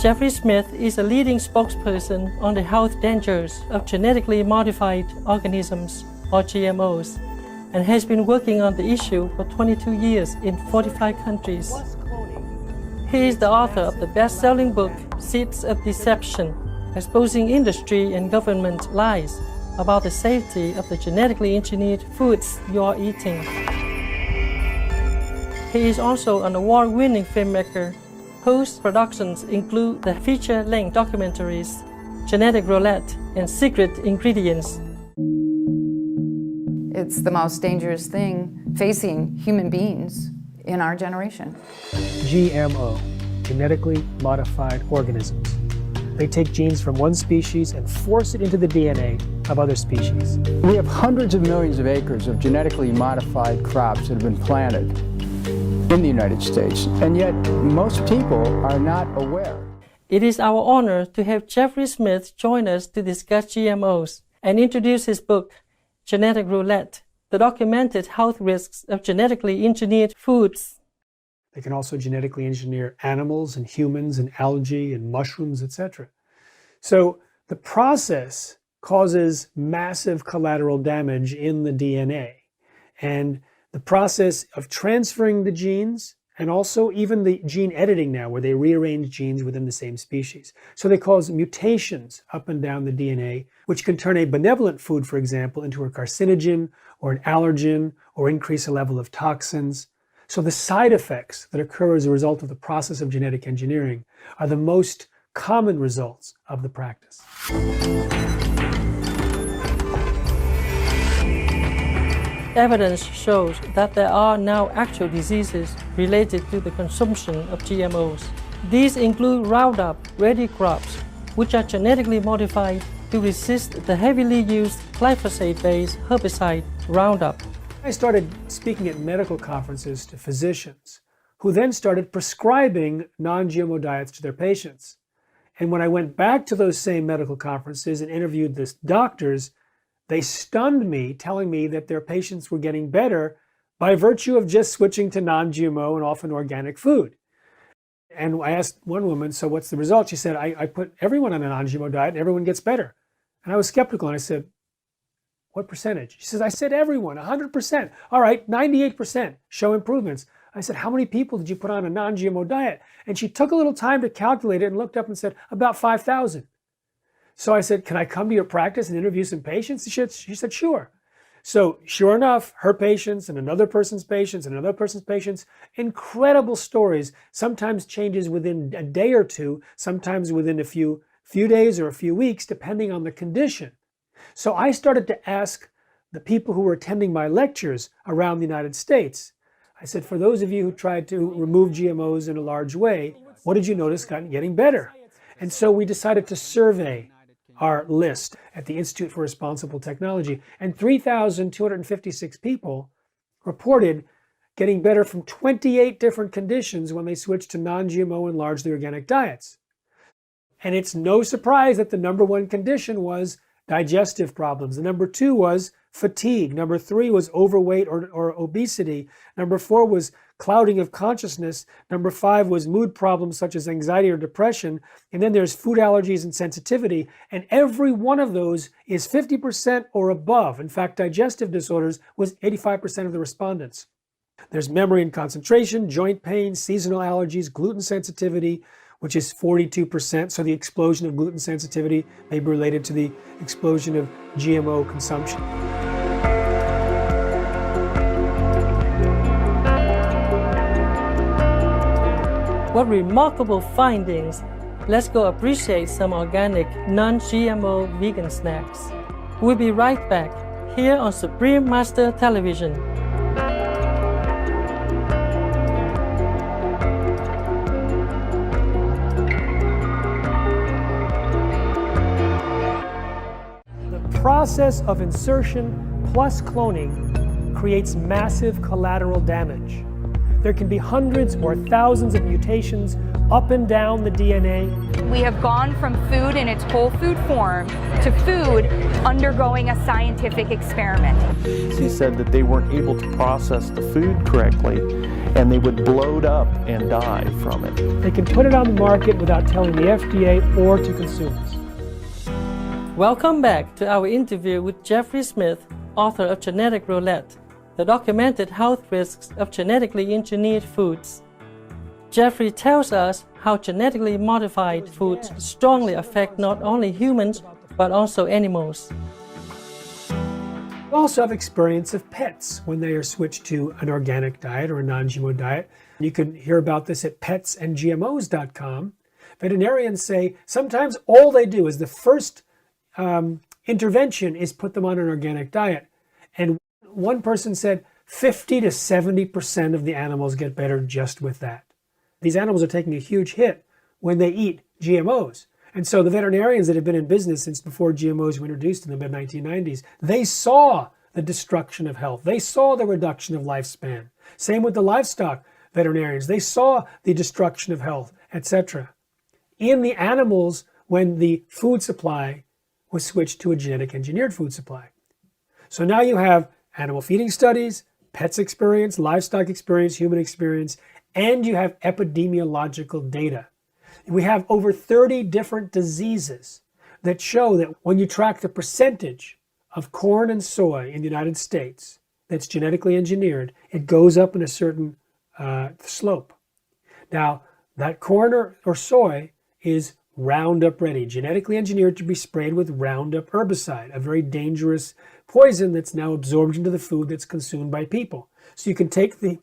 Jeffrey Smith is a leading spokesperson on the health dangers of genetically modified organisms, or GMOs, and has been working on the issue for 22 years in 45 countries. He is the author of the best-selling book, Seeds of Deception, exposing industry and government lies about the safety of the genetically engineered foods you are eating. He is also an award-winning filmmaker, whose productions include the feature-length documentaries, Genetic Roulette and Secret Ingredients. It's the most dangerous thing facing human beings in our generation. GMO, genetically modified organisms. They take genes from one species and force it into the DNA of other species. We have hundreds of millions of acres of genetically modified crops that have been planted in the United States, and yet most people are not aware. It is our honor to have Jeffrey Smith join us to discuss GMOs and introduce his book, Genetic Roulette, the documented health risks of genetically engineered foods. They can also genetically engineer animals and humans and algae and mushrooms, etc. So the process causes massive collateral damage in the DNA. And the process of transferring the genes, and also even the gene editing now, where they rearrange genes within the same species. So they cause mutations up and down the DNA, which can turn a benevolent food, for example, into a carcinogen or an allergen or increase a level of toxins. So the side effects that occur as a result of the process of genetic engineering are the most common results of the practice. Evidence shows that there are now actual diseases related to the consumption of GMOs. These include Roundup ready crops, which are genetically modified to resist the heavily used glyphosate-based herbicide Roundup. I started speaking at medical conferences to physicians, who then started prescribing non-GMO diets to their patients. And when I went back to those same medical conferences and interviewed the doctors, they stunned me, telling me that their patients were getting better by virtue of just switching to non-GMO and often organic food. And I asked one woman, so what's the result? She said, I put everyone on a non-GMO diet and everyone gets better. And I was skeptical and I said, what percentage? She says, I said everyone, 100%. All right, 98% show improvements. I said, how many people did you put on a non-GMO diet? And she took a little time to calculate it and looked up and said, about 5,000. So I said, can I come to your practice and interview some patients? She said, sure. So sure enough, her patients and another person's patients and another person's patients, incredible stories, sometimes changes within a day or two, sometimes within a few days or a few weeks, depending on the condition. So I started to ask the people who were attending my lectures around the United States, I said, for those of you who tried to remove GMOs in a large way, what did you notice getting better? And so we decided to survey our list at the Institute for Responsible Technology, and 3,256 people reported getting better from 28 different conditions when they switched to non-GMO and largely organic diets. And it's no surprise that the number one condition was digestive problems. The number two was fatigue. Number three was overweight or obesity. Number four was clouding of consciousness. Number five was mood problems such as anxiety or depression. And then there's food allergies and sensitivity. And every one of those is 50% or above. In fact, digestive disorders was 85% of the respondents. There's memory and concentration, joint pain, seasonal allergies, gluten sensitivity, which is 42%. So the explosion of gluten sensitivity may be related to the explosion of GMO consumption. What remarkable findings! Let's go appreciate some organic, non-GMO vegan snacks. We'll be right back here on Supreme Master Television. The process of insertion plus cloning creates massive collateral damage. There can be hundreds or thousands of mutations up and down the DNA. We have gone from food in its whole food form to food undergoing a scientific experiment. He said that they weren't able to process the food correctly and they would bloat up and die from it. They can put it on the market without telling the FDA or to consumers. Welcome back to our interview with Jeffrey Smith, author of Genetic Roulette, the documented health risks of genetically engineered foods. Jeffrey tells us how genetically modified foods strongly affect not only humans, but also animals. We also have experience of pets when they are switched to an organic diet or a non-GMO diet. You can hear about this at petsandgmos.com. Veterinarians say sometimes all they do is the first intervention is put them on an organic diet. And one person said 50 to 70% of the animals get better just with that. These animals are taking a huge hit when they eat GMOs. And so the veterinarians that have been in business since before GMOs were introduced in the mid-1990s, they saw the destruction of health. They saw the reduction of lifespan. Same with the livestock veterinarians. They saw the destruction of health, etc. In the animals when the food supply was switched to a genetic engineered food supply. So now you have animal feeding studies, pets experience, livestock experience, human experience, and you have epidemiological data. We have over 30 different diseases that show that when you track the percentage of corn and soy in the United States that's genetically engineered, it goes up in a certain slope. Now, that corn or soy is Roundup ready, genetically engineered to be sprayed with Roundup herbicide, a very dangerous poison that's now absorbed into the food that's consumed by people. So you can take the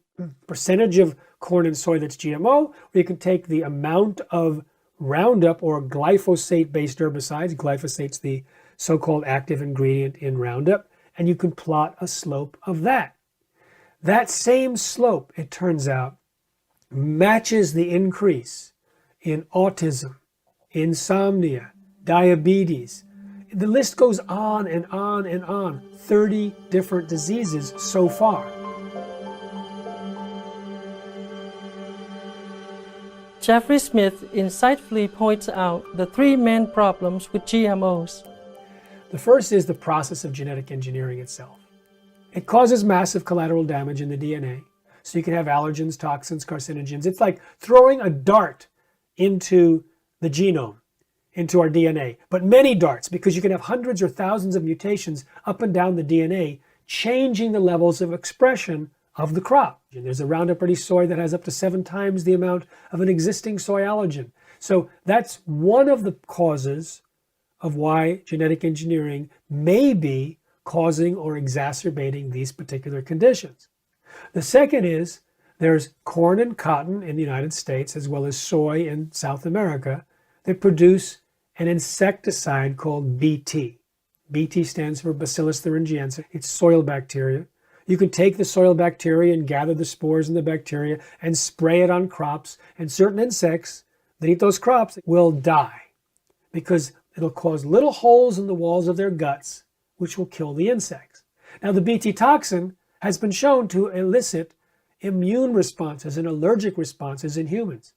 percentage of corn and soy that's GMO, or you can take the amount of Roundup or glyphosate-based herbicides. Glyphosate's the so-called active ingredient in Roundup, and you can plot a slope of that. That same slope, it turns out, matches the increase in autism, insomnia, diabetes. The list goes on and on and on. 30 different diseases so far. Jeffrey Smith insightfully points out the three main problems with GMOs. The first is the process of genetic engineering itself. It causes massive collateral damage in the DNA. So you can have allergens, toxins, carcinogens. It's like throwing a dart into the genome, into our DNA. But many darts, because you can have hundreds or thousands of mutations up and down the DNA, changing the levels of expression of the crop. And there's a Roundup Ready soy that has up to 7 times the amount of an existing soy allergen. So that's one of the causes of why genetic engineering may be causing or exacerbating these particular conditions. The second is there's corn and cotton in the United States, as well as soy in South America, that produce an insecticide called Bt. Bt stands for Bacillus thuringiensis. It's soil bacteria. You can take the soil bacteria and gather the spores in the bacteria and spray it on crops, and certain insects that eat those crops will die because it'll cause little holes in the walls of their guts, which will kill the insects. Now, the Bt toxin has been shown to elicit immune responses and allergic responses in humans.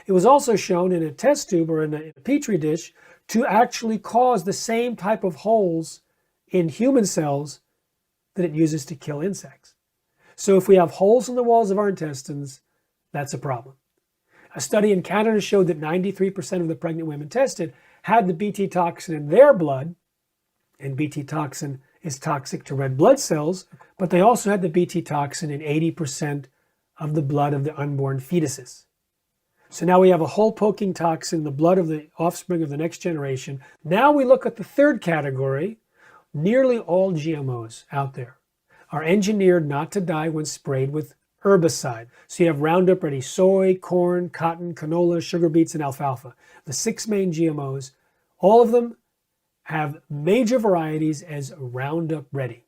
It was also shown in a test tube or in a petri dish to actually cause the same type of holes in human cells that it uses to kill insects. So if we have holes in the walls of our intestines, that's a problem. A study in Canada showed that 93% of the pregnant women tested had the Bt toxin in their blood, and Bt toxin is toxic to red blood cells, but they also had the Bt toxin in 80% of the blood of the unborn fetuses. So now we have a hole-poking toxin in the blood of the offspring of the next generation. Now we look at the third category. Nearly all GMOs out there are engineered not to die when sprayed with herbicide. So you have Roundup Ready soy, corn, cotton, canola, sugar beets, and alfalfa. The 6 main GMOs, all of them have major varieties as Roundup Ready.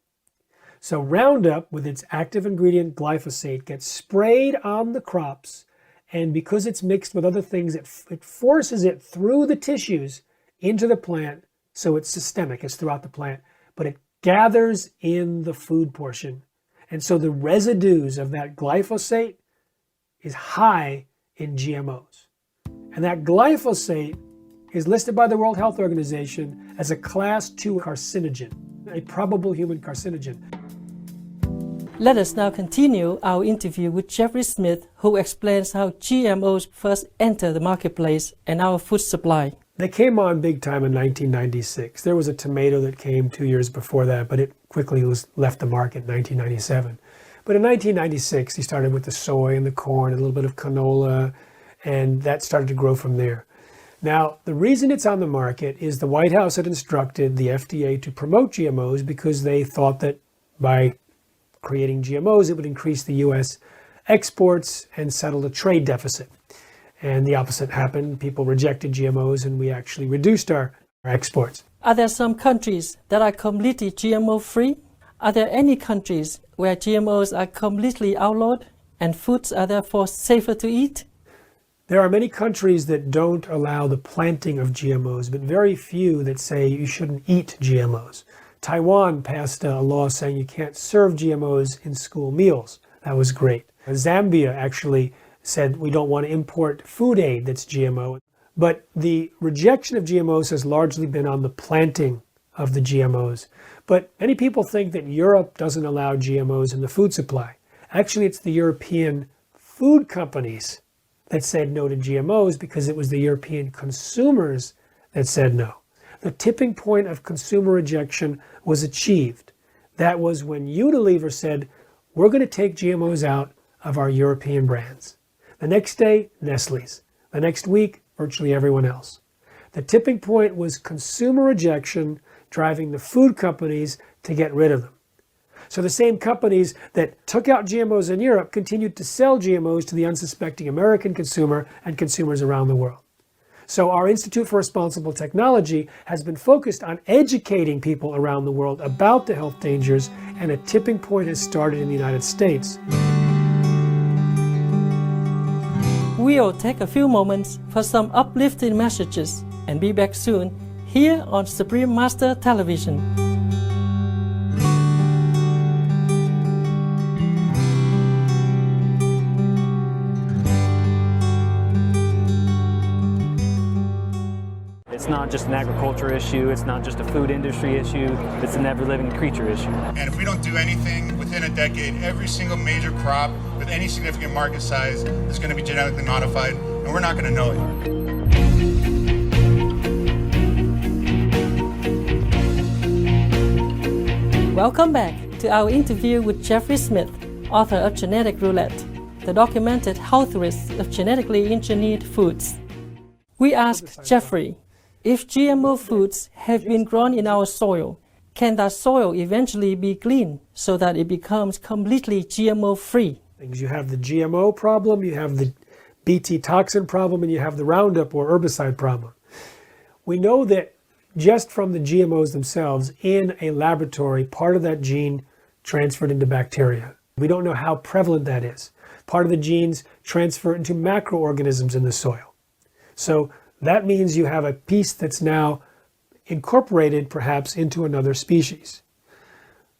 So Roundup, with its active ingredient glyphosate, gets sprayed on the crops, and because it's mixed with other things, it forces it through the tissues into the plant, so it's systemic, it's throughout the plant, but it gathers in the food portion. And so the residues of that glyphosate is high in GMOs. And that glyphosate is listed by the World Health Organization as a class 2 carcinogen, a probable human carcinogen. Let us now continue our interview with Jeffrey Smith, who explains how GMOs first enter the marketplace and our food supply. They came on big time in 1996. There was a tomato that came 2 years before that, but it quickly left the market in 1997. But in 1996, he started with the soy and the corn, a little bit of canola, and that started to grow from there. Now, the reason it's on the market is the White House had instructed the FDA to promote GMOs because they thought that by creating GMOs, it would increase the U.S. exports and settle the trade deficit. And the opposite happened. People rejected GMOs and we actually reduced our exports. Are there some countries that are completely GMO-free? Are there any countries where GMOs are completely outlawed and foods are therefore safer to eat? There are many countries that don't allow the planting of GMOs, but very few that say you shouldn't eat GMOs. Taiwan passed a law saying you can't serve GMOs in school meals. That was great. Zambia actually said we don't want to import food aid that's GMO. But the rejection of GMOs has largely been on the planting of the GMOs. But many people think that Europe doesn't allow GMOs in the food supply. Actually, it's the European food companies that said no to GMOs because it was the European consumers that said no. The tipping point of consumer rejection was achieved. That was when Unilever said, we're going to take GMOs out of our European brands. The next day, Nestle's. The next week, virtually everyone else. The tipping point was consumer rejection driving the food companies to get rid of them. So the same companies that took out GMOs in Europe continued to sell GMOs to the unsuspecting American consumer and consumers around the world. So our Institute for Responsible Technology has been focused on educating people around the world about the health dangers, and a tipping point has started in the United States. We'll take a few moments for some uplifting messages and be back soon here on Supreme Master Television. It's not just an agriculture issue, it's not just a food industry issue, it's an ever-living creature issue. And if we don't do anything within a decade, every single major crop with any significant market size is going to be genetically modified, and we're not going to know it. Welcome back to our interview with Jeffrey Smith, author of Genetic Roulette, the documented health risks of genetically engineered foods. We asked Jeffrey, if GMO foods have been grown in our soil, can that soil eventually be cleaned so that it becomes completely GMO-free? You have the GMO problem, you have the Bt toxin problem, and you have the Roundup or herbicide problem. We know that just from the GMOs themselves, in a laboratory, part of that gene transferred into bacteria. We don't know how prevalent that is. Part of the genes transfer into macroorganisms in the soil. So that means you have a piece that's now incorporated perhaps into another species.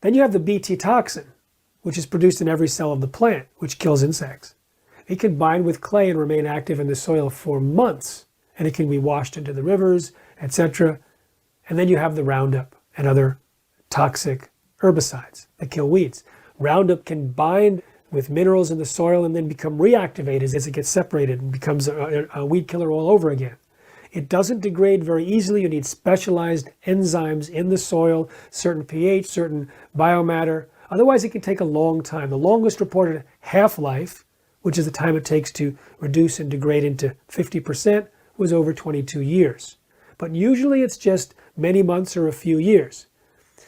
Then you have the Bt toxin, which is produced in every cell of the plant, which kills insects. It can bind with clay and remain active in the soil for months, and it can be washed into the rivers, etc. And then you have the Roundup and other toxic herbicides that kill weeds. Roundup can bind with minerals in the soil and then become reactivated as it gets separated and becomes a weed killer all over again. It doesn't degrade very easily. You need specialized enzymes in the soil, certain pH, certain biomatter. Otherwise, it can take a long time. The longest reported half-life, which is the time it takes to reduce and degrade into 50%, was over 22 years. But usually it's just many months or a few years.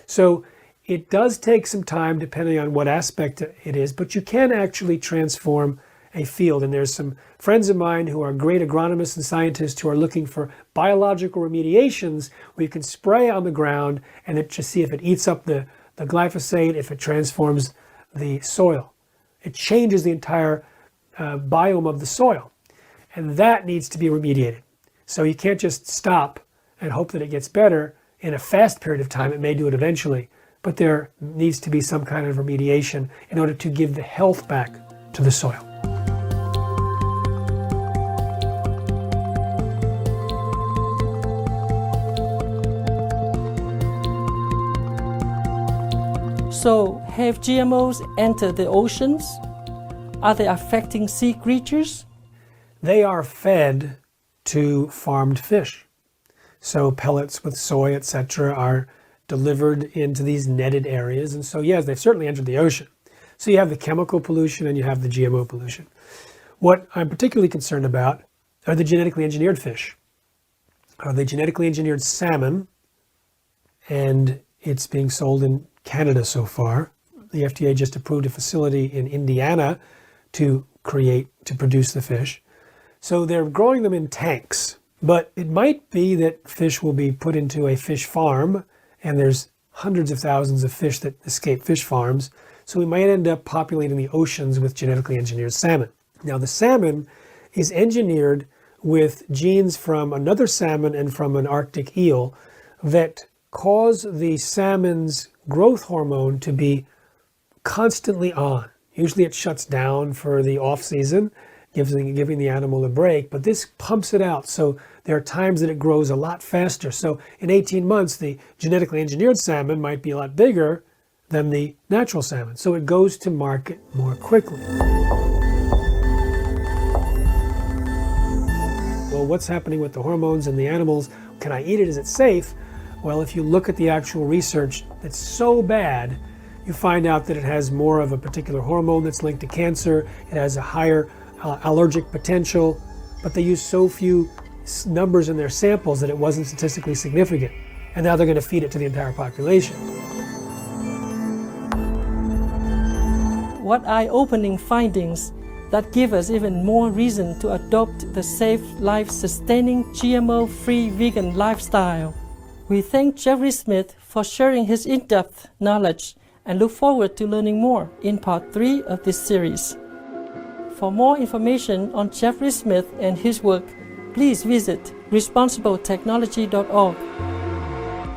So it does take some time depending on what aspect it is, but you can actually transform a field. And there's some friends of mine who are great agronomists and scientists who are looking for biological remediations where you can spray on the ground and just see if it eats up the glyphosate, if it transforms the soil. It changes the entire biome of the soil. And that needs to be remediated. So you can't just stop and hope that it gets better in a fast period of time. It may do it eventually, but there needs to be some kind of remediation in order to give the health back to the soil. So, have GMOs entered the oceans? Are they affecting sea creatures? They are fed to farmed fish. So pellets with soy, etc., are delivered into these netted areas. And so, yes, they've certainly entered the ocean. So you have the chemical pollution and you have the GMO pollution. What I'm particularly concerned about are the genetically engineered fish. Are the genetically engineered salmon, and it's being sold in Canada so far. The FDA just approved a facility in Indiana to produce the fish. So they're growing them in tanks. But it might be that fish will be put into a fish farm, and there's hundreds of thousands of fish that escape fish farms. So we might end up populating the oceans with genetically engineered salmon. Now the salmon is engineered with genes from another salmon and from an Arctic eel that cause the salmon's growth hormone to be constantly on. Usually it shuts down for the off season, giving the animal a break, but this pumps it out. So there are times that it grows a lot faster. So in 18 months, the genetically engineered salmon might be a lot bigger than the natural salmon. So it goes to market more quickly. Well, what's happening with the hormones in the animals? Can I eat it? Is it safe? Well, if you look at the actual research that's so bad, you find out that it has more of a particular hormone that's linked to cancer. It has a higher allergic potential, but they use so few numbers in their samples that it wasn't statistically significant. And now they're going to feed it to the entire population. What eye-opening findings that give us even more reason to adopt the safe, life-sustaining, GMO-free vegan lifestyle. We thank Jeffrey Smith for sharing his in-depth knowledge and look forward to learning more in part 3 of this series. For more information on Jeffrey Smith and his work, please visit responsibletechnology.org.